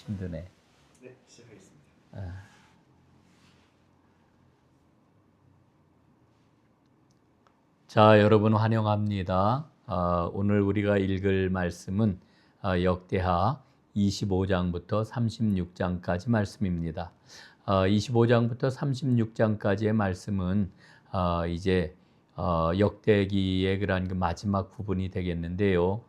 힘드네. 네, 시작하겠습니다. 자, 여러분 환영합니다. 오늘 우리가 읽을 말씀은 역대하 25장부터 36장까지 말씀입니다. 25장부터 36장까지의 말씀은 이제 역대기의 그런 그 마지막 부분이 되겠는데요.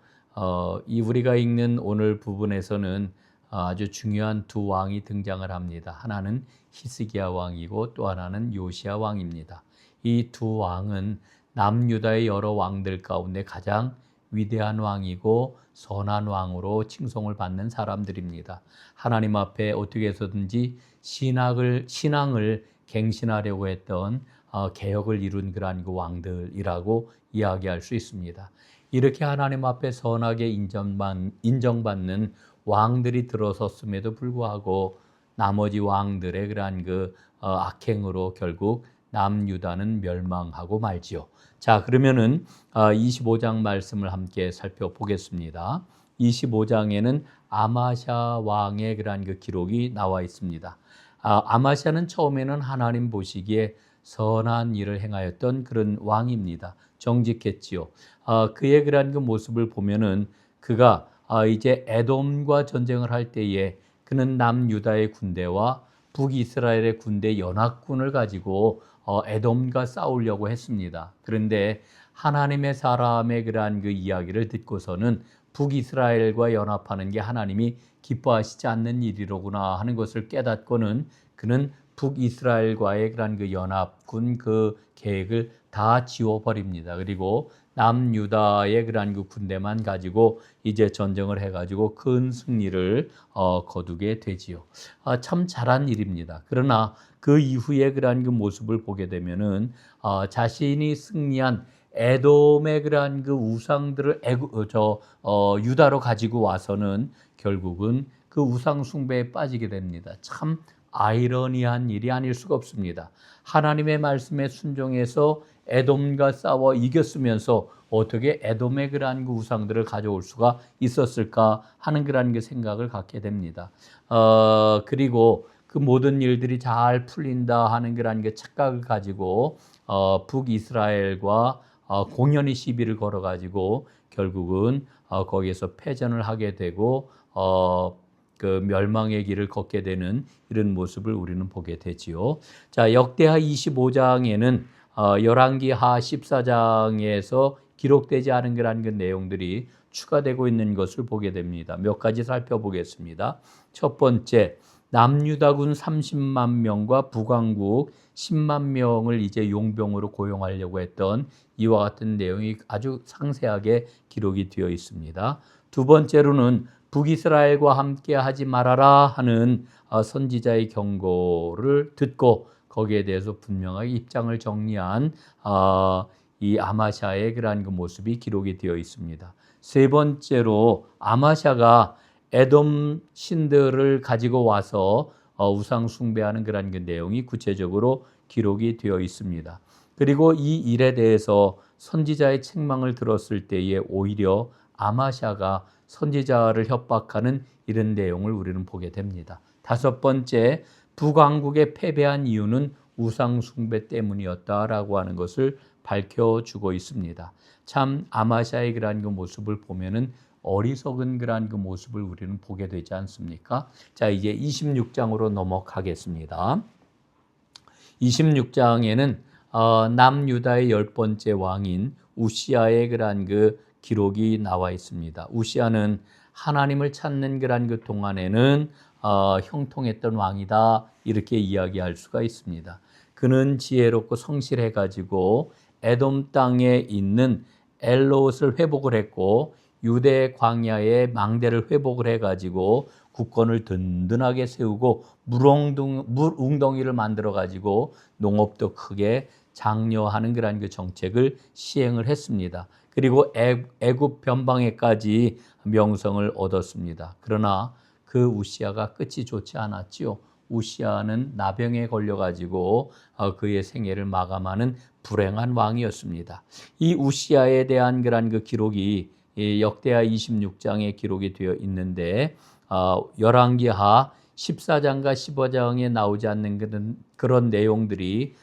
이 우리가 읽는 오늘 부분에서는 아주 중요한 두 왕이 등장을 합니다. 하나는 히스기야 왕이고 또 하나는 요시야 왕입니다. 이 두 왕은 남유다의 여러 왕들 가운데 가장 위대한 왕이고 선한 왕으로 칭송을 받는 사람들입니다. 하나님 앞에 어떻게 해서든지 신앙을 갱신하려고 했던 개혁을 이룬 그러한 그 왕들이라고 이야기할 수 있습니다. 이렇게 하나님 앞에 선하게 인정받는 왕들이 들어섰음에도 불구하고 나머지 왕들의 그러한 그 악행으로 결국 남유다는 멸망하고 말지요. 자, 그러면은 25장 말씀을 함께 살펴보겠습니다. 25장에는 아마샤 왕의 그러한 그 기록이 나와 있습니다. 아마샤는 처음에는 하나님 보시기에 선한 일을 행하였던 그런 왕입니다. 정직했지요. 그의 그러한 그 모습을 보면은 그가 이제 에돔과 전쟁을 할 때에 그는 남유다의 군대와 북이스라엘의 군대 연합군을 가지고 에돔과 싸우려고 했습니다. 그런데 하나님의 사람의 그러한 그 이야기를 듣고서는 북이스라엘과 연합하는 게 하나님이 기뻐하시지 않는 일이로구나 하는 것을 깨닫고는 그는 북이스라엘과의 그러한 그 연합군 그 계획을 다 지워버립니다. 그리고 남유다의 그러한 그 군대만 가지고 이제 전쟁을 해가지고 큰 승리를 거두게 되지요. 참 잘한 일입니다. 그러나 그 이후에 그러한 그 모습을 보게 되면은 자신이 승리한 에돔의 그러한 그 우상들을 유다로 가지고 와서는 결국은 그 우상 숭배에 빠지게 됩니다. 참 아이러니한 일이 아닐 수가 없습니다. 하나님의 말씀에 순종해서 에돔과 싸워 이겼으면서 어떻게 에돔의 그러한 그 우상들을 가져올 수가 있었을까 하는 그러한 그 생각을 갖게 됩니다. 그리고 그 모든 일들이 잘 풀린다 하는 그러한 그 착각을 가지고 북이스라엘과 공연히 시비를 걸어가지고 결국은 거기에서 패전을 하게 되고 그 멸망의 길을 걷게 되는 이런 모습을 우리는 보게 되지요. 자, 역대하 25장에는 열왕기하 14장에서 기록되지 않은 그런 그 내용들이 추가되고 있는 것을 보게 됩니다. 몇 가지 살펴보겠습니다. 첫 번째, 남유다군 30만 명과 북왕국 10만 명을 이제 용병으로 고용하려고 했던 이와 같은 내용이 아주 상세하게 기록이 되어 있습니다. 두 번째로는 북이스라엘과 함께 하지 말아라 하는 선지자의 경고를 듣고 거기에 대해서 분명하게 입장을 정리한 이 아마샤의 그러한 그 모습이 기록이 되어 있습니다. 세 번째로 아마샤가 에돔 신들을 가지고 와서 우상 숭배하는 그런 그 내용이 구체적으로 기록이 되어 있습니다. 그리고 이 일에 대해서 선지자의 책망을 들었을 때에 오히려 아마샤가 선지자를 협박하는 이런 내용을 우리는 보게 됩니다. 다섯 번째, 북왕국에 패배한 이유는 우상 숭배 때문이었다라고 하는 것을 밝혀주고 있습니다. 참 아마샤의 그러한 그 모습을 보면은 어리석은 그러한 그 모습을 우리는 보게 되지 않습니까? 자, 이제 26장으로 넘어가겠습니다. 26장에는 남유다의 10번째 왕인 우시아의 그러한 그 기록이 나와 있습니다. 우시아는 하나님을 찾는 그러한 그 동안에는 형통했던 왕이다 이렇게 이야기할 수가 있습니다. 그는 지혜롭고 성실해가지고 에돔 땅에 있는 엘롯을 회복을 했고 유대 광야의 망대를 회복을 해가지고 국권을 든든하게 세우고 물웅덩이를 만들어가지고 농업도 크게 장려하는 그러한 그 정책을 시행을 했습니다. 그리고 애굽 변방에까지 명성을 얻었습니다. 그러나 그 우시아가 끝이 좋지 않았지요. 우시아는 나병에 걸려가지고 그의 생애를 마감하는 불행한 왕이었습니다. 이 우시아에 대한 그런 그 기록이 역대하 26장에 기록이 되어 있는데 열왕기하 14장과 15장에 나오지 않는 그런 내용들이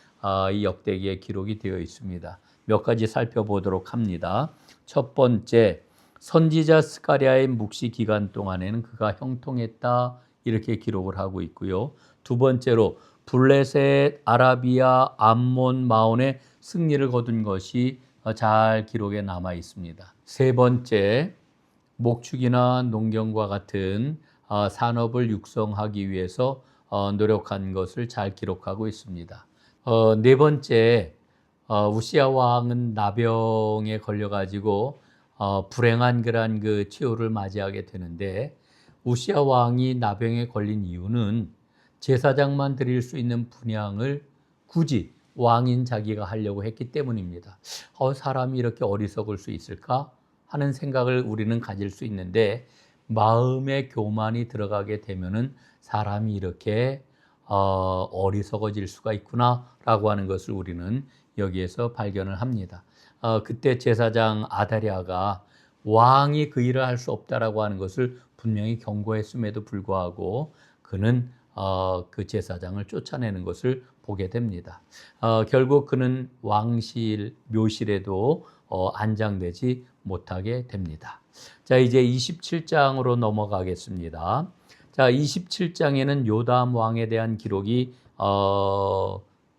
이 역대기에 기록이 되어 있습니다. 몇 가지 살펴보도록 합니다. 첫 번째, 선지자 스가랴의 묵시 기간 동안에는 그가 형통했다 이렇게 기록을 하고 있고요. 두 번째로 블레셋, 아라비아, 암몬, 마온의 승리를 거둔 것이 잘 기록에 남아 있습니다. 세 번째, 목축이나 농경과 같은 산업을 육성하기 위해서 노력한 것을 잘 기록하고 있습니다. 네 번째, 우시야 왕은 나병에 걸려가지고 불행한 그러한 그 최후를 맞이하게 되는데, 우시야 왕이 나병에 걸린 이유는 제사장만 드릴 수 있는 분향을 굳이 왕인 자기가 하려고 했기 때문입니다. 사람이 이렇게 어리석을 수 있을까 하는 생각을 우리는 가질 수 있는데, 마음의 교만이 들어가게 되면은 사람이 이렇게 어리석어질 수가 있구나라고 하는 것을 우리는 여기에서 발견을 합니다. 그때 제사장 아다랴가 왕이 그 일을 할 수 없다라고 하는 것을 분명히 경고했음에도 불구하고 그는 그 제사장을 쫓아내는 것을 보게 됩니다. 결국 그는 왕실 묘실에도 안장되지 못하게 됩니다. 자, 이제 27장으로 넘어가겠습니다. 자, 27장에는 요담 왕에 대한 기록이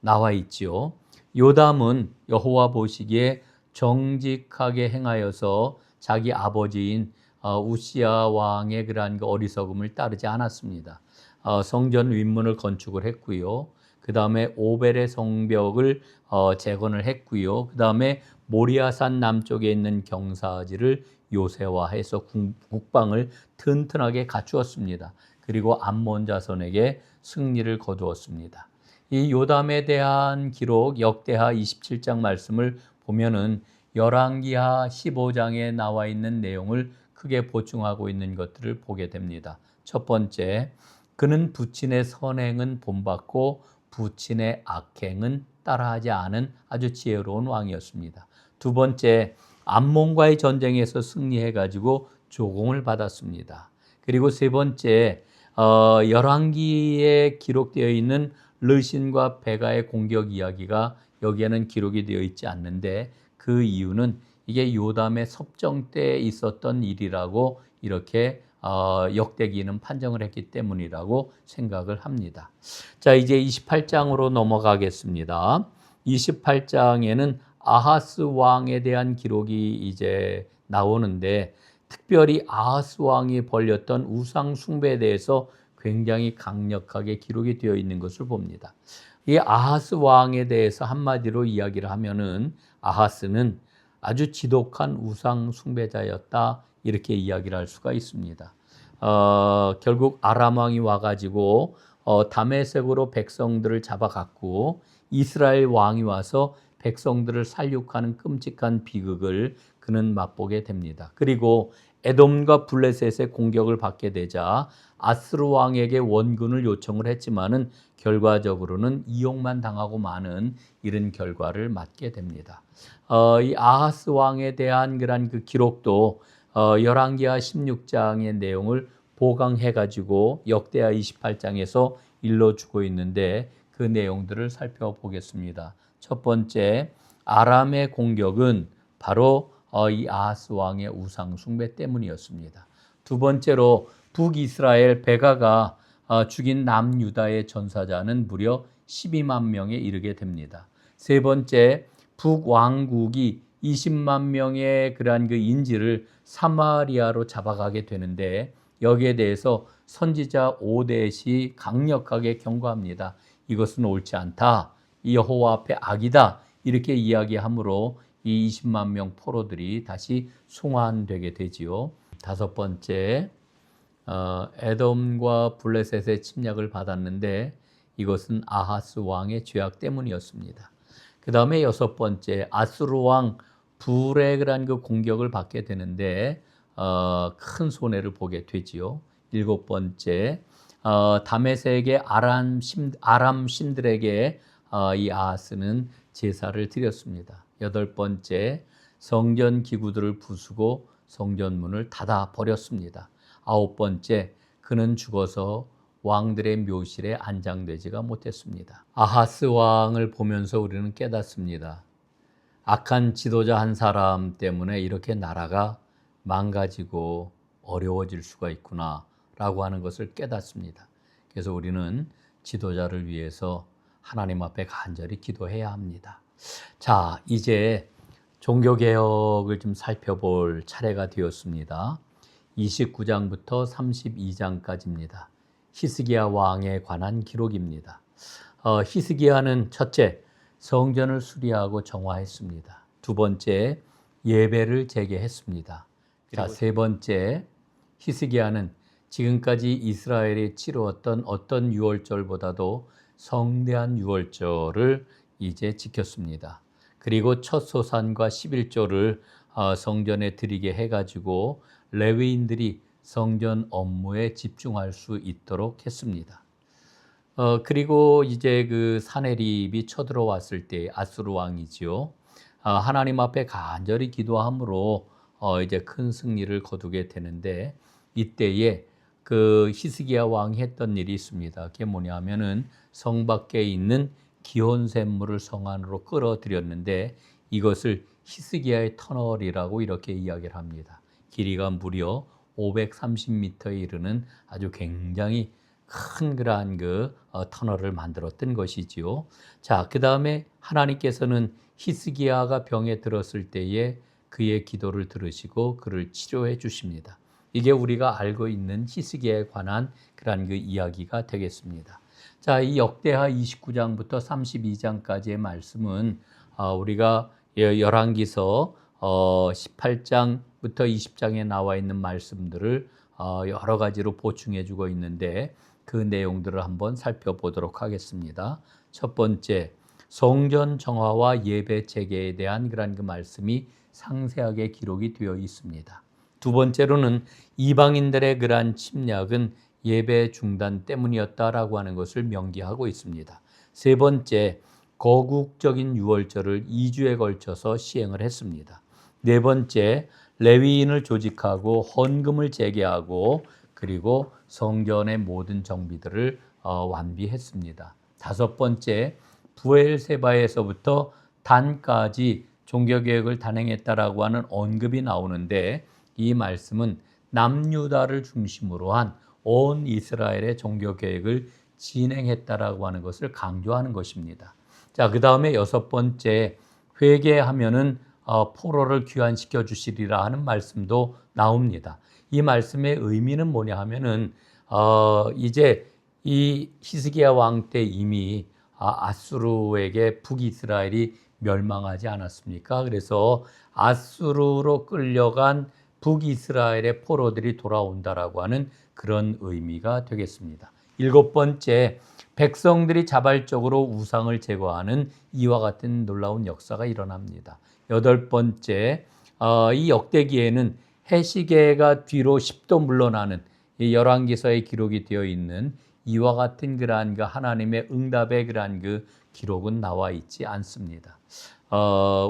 나와 있지요. 요담은 여호와 보시기에 정직하게 행하여서 자기 아버지인 우시야 왕의 그러한 그 어리석음을 따르지 않았습니다. 성전 윗문을 건축을 했고요. 그 다음에 오벨의 성벽을 재건을 했고요. 그 다음에 모리아산 남쪽에 있는 경사지를 요새화해서 국방을 튼튼하게 갖추었습니다. 그리고 암몬 자손에게 승리를 거두었습니다. 이 요담에 대한 기록 역대하 27장 말씀을 보면은 열왕기하 15장에 나와 있는 내용을 크게 보충하고 있는 것들을 보게 됩니다. 첫 번째, 그는 부친의 선행은 본받고 부친의 악행은 따라하지 않은 아주 지혜로운 왕이었습니다. 두 번째, 암몬과의 전쟁에서 승리해가지고 조공을 받았습니다. 그리고 세 번째, 열왕기에 기록되어 있는 르신과 베가의 공격 이야기가 여기에는 기록이 되어 있지 않는데, 그 이유는 이게 요담의 섭정 때 있었던 일이라고 이렇게 역대기는 판정을 했기 때문이라고 생각을 합니다. 자, 이제 28장으로 넘어가겠습니다. 28장에는 아하스 왕에 대한 기록이 이제 나오는데, 특별히 아하스 왕이 벌였던 우상 숭배에 대해서 굉장히 강력하게 기록이 되어 있는 것을 봅니다. 이 아하스 왕에 대해서 한마디로 이야기를 하면은 아하스는 아주 지독한 우상 숭배자였다 이렇게 이야기를 할 수가 있습니다. 결국 아람 왕이 와가지고 다메섹으로 백성들을 잡아갔고, 이스라엘 왕이 와서 백성들을 살육하는 끔찍한 비극을 그는 맛보게 됩니다. 그리고 에돔과 블레셋의 공격을 받게 되자 아스루 왕에게 원군을 요청을 했지만은 결과적으로는 이용만 당하고 마는 이런 결과를 맞게 됩니다. 이 아하스 왕에 대한 그런 그 기록도 열왕기하 16장의 내용을 보강해 가지고 역대하 28장에서 일러주고 있는데, 그 내용들을 살펴보겠습니다. 첫 번째, 아람의 공격은 바로 이 아하스 왕의 우상 숭배 때문이었습니다. 두 번째로 북이스라엘 베가가 죽인 남유다의 전사자는 무려 12만 명에 이르게 됩니다. 세 번째, 북왕국이 20만 명의 그러한 그 인지를 사마리아로 잡아가게 되는데, 여기에 대해서 선지자 오뎃이 강력하게 경고합니다. 이것은 옳지 않다. 이 여호와 앞에 악이다. 이렇게 이야기하므로 이 20만 명 포로들이 다시 송환되게 되지요. 다섯 번째, 에돔과 블레셋의 침략을 받았는데 이것은 아하스 왕의 죄악 때문이었습니다. 그 다음에 여섯 번째, 아수르 왕 부렉이라는 그 공격을 받게 되는데 큰 손해를 보게 되지요. 일곱 번째, 다메섹의 아람 신들에게 이 아하스는 제사를 드렸습니다. 여덟 번째, 성전 기구들을 부수고 성전문을 닫아 버렸습니다. 아홉 번째, 그는 죽어서 왕들의 묘실에 안장되지가 못했습니다. 아하스 왕을 보면서 우리는 깨닫습니다. 악한 지도자 한 사람 때문에 이렇게 나라가 망가지고 어려워질 수가 있구나 라고 하는 것을 깨닫습니다. 그래서 우리는 지도자를 위해서 하나님 앞에 간절히 기도해야 합니다. 자, 이제 종교개혁을 좀 살펴볼 차례가 되었습니다. 29장부터 32장까지입니다. 히스기야 왕에 관한 기록입니다. 히스기야는 첫째, 성전을 수리하고 정화했습니다. 두 번째, 예배를 재개했습니다. 자, 세 번째, 히스기야는 지금까지 이스라엘이 치루었던 어떤 유월절보다도 성대한 유월절을 이제 지켰습니다. 그리고 첫 소산과 11조를 성전에 드리게 해가지고 레위인들이 성전 업무에 집중할 수 있도록 했습니다. 그리고 이제 그 사네립이 쳐들어왔을 때 아수르 왕이지요. 하나님 앞에 간절히 기도함으로 이제 큰 승리를 거두게 되는데 이때에 그 히스기야 왕이 했던 일이 있습니다. 그게 뭐냐면은 성 밖에 있는 기혼샘물을 성 안으로 끌어들였는데 이것을 히스기야의 터널이라고 이렇게 이야기를 합니다. 길이가 무려 530m에 이르는 아주 굉장히 큰 그러한 그 터널을 만들었던 것이지요. 자, 그 다음에 하나님께서는 히스기야가 병에 들었을 때에 그의 기도를 들으시고 그를 치료해 주십니다. 이게 우리가 알고 있는 히스기야에 관한 그러한 그 이야기가 되겠습니다. 자, 이 역대하 29장부터 32장까지의 말씀은 우리가 열왕기서 18장부터 20장에 나와 있는 말씀들을 여러 가지로 보충해 주고 있는데 그 내용들을 한번 살펴보도록 하겠습니다. 첫 번째, 성전 정화와 예배 재개에 대한 그런 그 말씀이 상세하게 기록이 되어 있습니다. 두 번째로는 이방인들의 그러한 침략은 예배 중단 때문이었다라고 하는 것을 명기하고 있습니다. 세 번째, 거국적인 유월절을 2주에 걸쳐서 시행을 했습니다. 네 번째, 레위인을 조직하고 헌금을 재개하고 그리고 성전의 모든 정비들을 완비했습니다. 다섯 번째, 부엘세바에서부터 단까지 종교개혁을 단행했다라고 하는 언급이 나오는데 이 말씀은 남유다를 중심으로 한 온 이스라엘의 종교개혁을 진행했다라고 하는 것을 강조하는 것입니다. 자, 그 다음에 여섯 번째, 회개하면은 포로를 귀환시켜 주시리라 하는 말씀도 나옵니다. 이 말씀의 의미는 뭐냐 하면은 이제 이 히스기야 왕 때 이미 아수르에게 북이스라엘이 멸망하지 않았습니까? 그래서 아수르로 끌려간 북이스라엘의 포로들이 돌아온다라고 하는 그런 의미가 되겠습니다. 일곱 번째, 백성들이 자발적으로 우상을 제거하는 이와 같은 놀라운 역사가 일어납니다. 여덟 번째, 이 역대기에는 해시계가 뒤로 10도 물러나는 이 열왕기서에 기록이 되어 있는 이와 같은 그러한 그 하나님의 응답의 그러한 그 기록은 나와 있지 않습니다.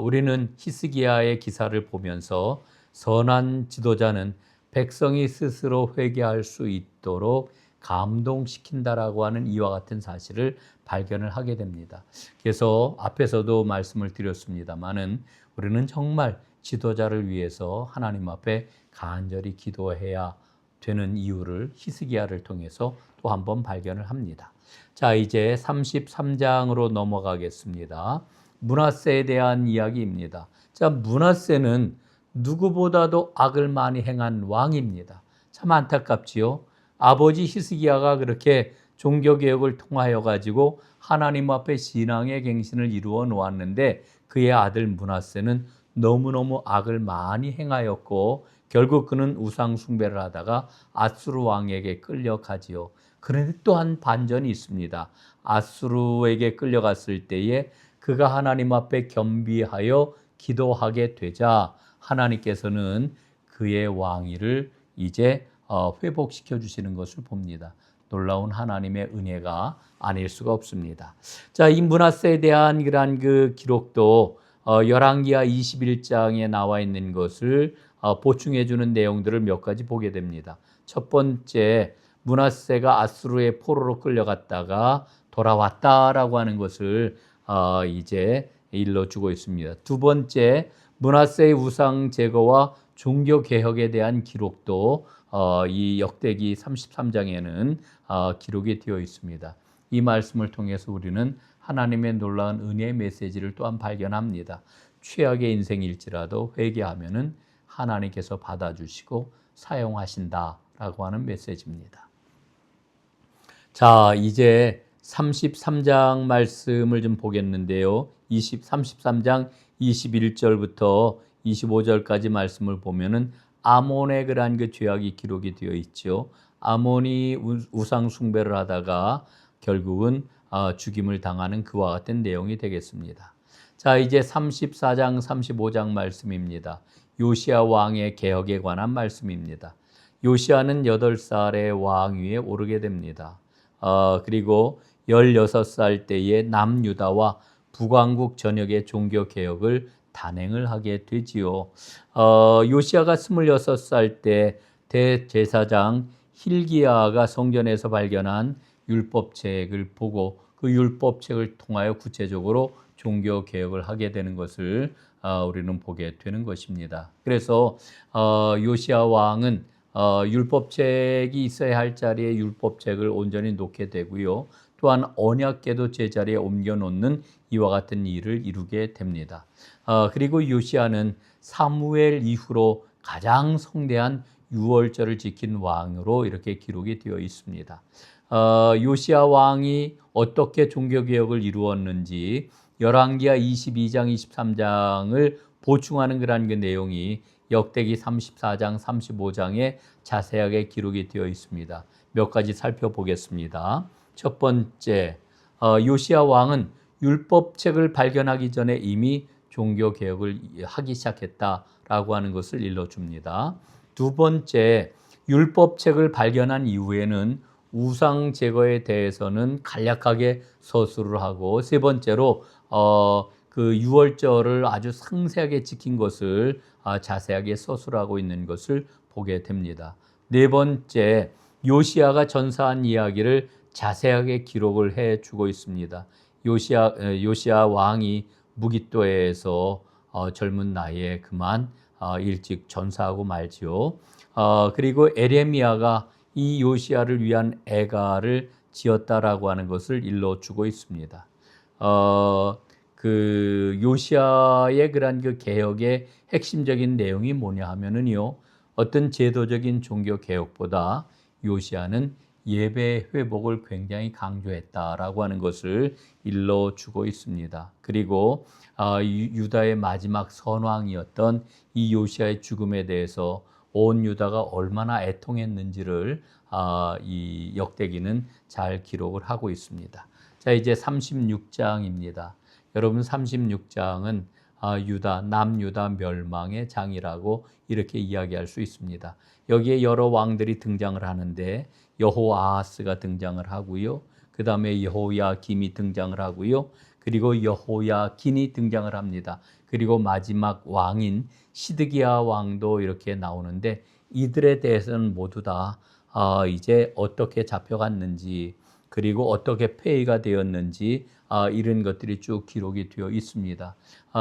우리는 히스기야의 기사를 보면서 선한 지도자는 백성이 스스로 회개할 수 있도록 감동시킨다라고 하는 이와 같은 사실을 발견을 하게 됩니다. 그래서 앞에서도 말씀을 드렸습니다마는 우리는 정말 지도자를 위해서 하나님 앞에 간절히 기도해야 되는 이유를 히스기야를 통해서 또 한 번 발견을 합니다. 자, 이제 33장으로 넘어가겠습니다. 므낫세에 대한 이야기입니다. 자, 므낫세는 누구보다도 악을 많이 행한 왕입니다. 참 안타깝지요. 아버지 히스기야가 그렇게 종교개혁을 통하여 가지고 하나님 앞에 신앙의 갱신을 이루어 놓았는데 그의 아들 므낫세는 너무너무 악을 많이 행하였고 결국 그는 우상 숭배를 하다가 아수르 왕에게 끌려가지요. 그런데 또한 반전이 있습니다. 아수르에게 끌려갔을 때에 그가 하나님 앞에 겸비하여 기도하게 되자 하나님께서는 그의 왕위를 이제 회복시켜 주시는 것을 봅니다. 놀라운 하나님의 은혜가 아닐 수가 없습니다. 자, 이 므낫세에 대한 그러한 그 기록도 열왕기하 21장에 나와 있는 것을 보충해 주는 내용들을 몇 가지 보게 됩니다. 첫 번째, 므낫세가 아수르의 포로로 끌려갔다가 돌아왔다라고 하는 것을 이제 일러주고 있습니다. 두 번째, 므낫세의 우상 제거와 종교 개혁에 대한 기록도 이 역대기 33장에는 기록이 되어 있습니다. 이 말씀을 통해서 우리는 하나님의 놀라운 은혜의 메시지를 또한 발견합니다. 최악의 인생일지라도 회개하면은 하나님께서 받아주시고 사용하신다라고 하는 메시지입니다. 자, 이제 33장 말씀을 좀 보겠는데요. 33장 21절부터 25절까지 말씀을 보면은 아몬의 그러한 그 죄악이 기록이 되어 있죠. 아몬이 우상 숭배를 하다가 결국은 죽임을 당하는 그와 같은 내용이 되겠습니다. 자, 이제 34장 35장 말씀입니다. 요시야 왕의 개혁에 관한 말씀입니다. 요시야는 8살의 왕 위에 오르게 됩니다. 그리고 16살 때에 남유다와 북왕국 전역의 종교 개혁을 단행을 하게 되지요. 요시야가 26살 때 대제사장 hil기야가 성전에서 발견한 율법책을 보고 그 율법책을 통하여 구체적으로 종교 개혁을 하게 되는 것을 우리는 보게 되는 것입니다. 그래서 요시야 왕은 율법책이 있어야 할 자리에 율법책을 온전히 놓게 되고요. 또한 언약궤도 제자리에 옮겨 놓는 이와 같은 일을 이루게 됩니다. 그리고 요시야는 사무엘 이후로 가장 성대한 유월절을 지킨 왕으로 이렇게 기록이 되어 있습니다. 요시야 왕이 어떻게 종교개혁을 이루었는지 열왕기하 22장, 23장을 보충하는 그런 그 내용이 역대기 34장, 35장에 자세하게 기록이 되어 있습니다. 몇 가지 살펴보겠습니다. 첫 번째, 요시야 왕은 율법책을 발견하기 전에 이미 종교개혁을 하기 시작했다라고 하는 것을 일러줍니다. 두 번째, 율법책을 발견한 이후에는 우상 제거에 대해서는 간략하게 서술을 하고, 세 번째로 그 유월절을 아주 상세하게 지킨 것을 자세하게 서술하고 있는 것을 보게 됩니다. 네 번째, 요시야가 전사한 이야기를 자세하게 기록을 해주고 있습니다. 요시야 왕이 무깃도에서 젊은 나이에 그만 일찍 전사하고 말지요. 그리고 에레미야가 이 요시야를 위한 애가를 지었다라고 하는 것을 일러주고 있습니다. 그 요시야의 그런 그 개혁의 핵심적인 내용이 뭐냐 하면은요, 어떤 제도적인 종교 개혁보다 요시야는 예배 회복을 굉장히 강조했다라고 하는 것을 일러주고 있습니다. 그리고 유다의 마지막 선왕이었던 이 요시야의 죽음에 대해서 온 유다가 얼마나 애통했는지를 이 역대기는 잘 기록을 하고 있습니다. 자, 이제 36장입니다. 여러분, 36장은 남유다 멸망의 장이라고 이렇게 이야기할 수 있습니다. 여기에 여러 왕들이 등장을 하는데 여호아하스가 등장을 하고요. 그 다음에 여호야김이 등장을 하고요. 그리고 여호야긴이 등장을 합니다. 그리고 마지막 왕인 시드기야 왕도 이렇게 나오는데, 이들에 대해서는 모두 다 이제 어떻게 잡혀갔는지, 그리고 어떻게 폐위가 되었는지 이런 것들이 쭉 기록이 되어 있습니다.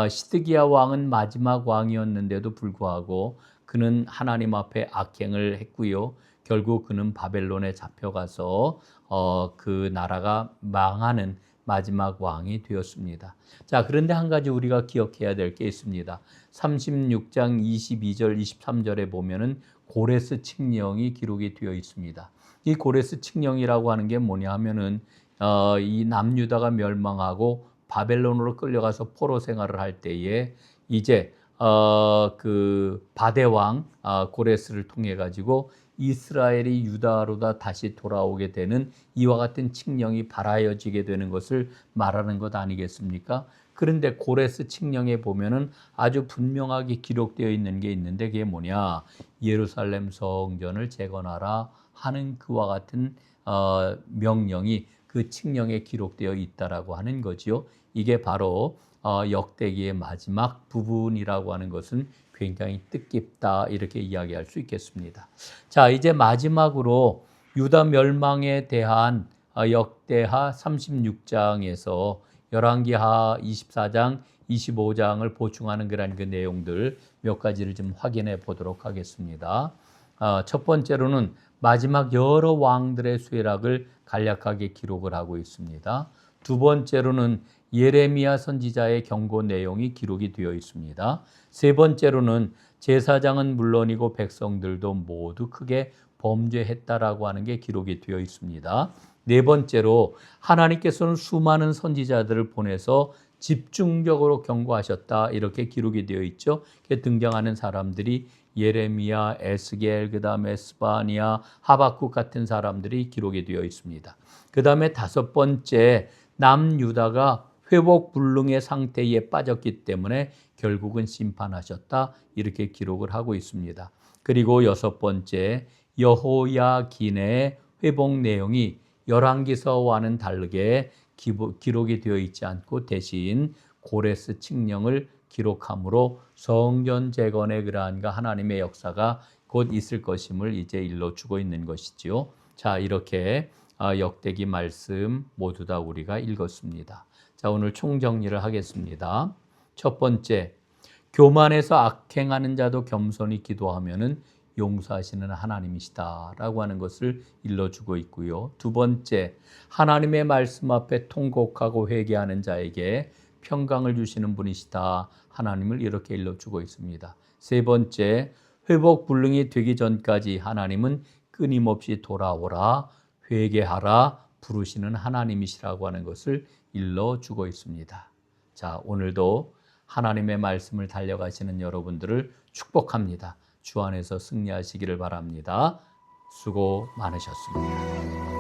시드기야 왕은 마지막 왕이었는데도 불구하고 그는 하나님 앞에 악행을 했고요. 결국 그는 바벨론에 잡혀가서 그 나라가 망하는 마지막 왕이 되었습니다. 자, 그런데 한 가지 우리가 기억해야 될 게 있습니다. 36장 22절, 23절에 보면은 고레스 칙령이 기록이 되어 있습니다. 이 고레스 칙령이라고 하는 게 뭐냐 하면은 이 남유다가 멸망하고 바벨론으로 끌려가서 포로 생활을 할 때에 이제 그 바데왕 고레스를 통해 가지고 이스라엘이 유다로 다시 돌아오게 되는 이와 같은 칙령이 발하여지게 되는 것을 말하는 것 아니겠습니까? 그런데 고레스 칙령에 보면은 아주 분명하게 기록되어 있는 게 있는데, 그게 뭐냐? 예루살렘 성전을 재건하라 하는 그와 같은 명령이 그 칙령에 기록되어 있다라고 하는 거지요. 이게 바로 역대기의 마지막 부분이라고 하는 것은 굉장히 뜻깊다, 이렇게 이야기할 수 있겠습니다. 자, 이제 마지막으로 유다 멸망에 대한 역대하 36장에서 열왕기하 24장, 25장을 보충하는 그런 그 내용들 몇 가지를 좀 확인해 보도록 하겠습니다. 첫 번째로는 마지막 여러 왕들의 쇠락을 간략하게 기록을 하고 있습니다. 두 번째로는 예레미야 선지자의 경고 내용이 기록이 되어 있습니다. 세 번째로는 제사장은 물론이고 백성들도 모두 크게 범죄했다라고 하는 게 기록이 되어 있습니다. 네 번째로 하나님께서는 수많은 선지자들을 보내서 집중적으로 경고하셨다 이렇게 기록이 되어 있죠. 등장하는 사람들이 예레미야, 에스겔, 그 다음에 스바냐, 하박국 같은 사람들이 기록이 되어 있습니다. 그 다음에 다섯 번째, 남유다가 회복불능의 상태에 빠졌기 때문에 결국은 심판하셨다 이렇게 기록을 하고 있습니다. 그리고 여섯 번째, 여호야긴의 회복 내용이 열왕기서와는 다르게 기록이 되어 있지 않고 대신 고레스 칙령을 기록함으로 성전 재건의 그러한 하나님의 역사가 곧 있을 것임을 이제 일러주고 있는 것이지요. 자, 이렇게 역대기 말씀 모두 다 우리가 읽었습니다. 자, 오늘 총정리를 하겠습니다. 첫 번째, 교만해서 악행하는 자도 겸손히 기도하면은 용서하시는 하나님이시다라고 하는 것을 일러주고 있고요. 두 번째, 하나님의 말씀 앞에 통곡하고 회개하는 자에게 평강을 주시는 분이시다. 하나님을 이렇게 일러주고 있습니다. 세 번째, 회복 불능이 되기 전까지 하나님은 끊임없이 돌아오라, 회개하라 부르시는 하나님이시라고 하는 것을 일러주고 있습니다. 자, 오늘도 하나님의 말씀을 달려가시는 여러분들을 축복합니다. 주 안에서 승리하시기를 바랍니다. 수고 많으셨습니다.